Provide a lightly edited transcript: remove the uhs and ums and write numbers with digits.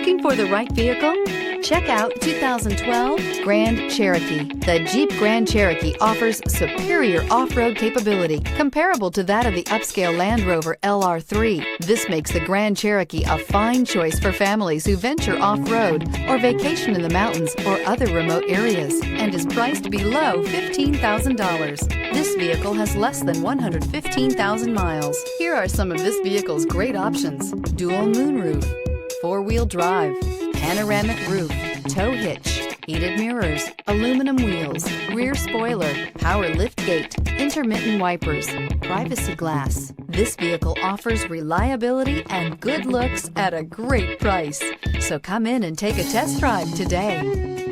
Looking for the right vehicle? Check out 2012 Grand Cherokee. The Jeep Grand Cherokee offers superior off-road capability comparable to that of the upscale Land Rover LR3. This makes the Grand Cherokee a fine choice for families who venture off-road or vacation in the mountains or other remote areas, and is priced below $15,000. This vehicle has less than 115,000 miles. Here are some of this vehicle's great options: dual moonroof, four-wheel drive, panoramic roof, tow hitch, heated mirrors, aluminum wheels, rear spoiler, power liftgate, intermittent wipers, privacy glass. This vehicle offers reliability and good looks at a great price. So come in and take a test drive today.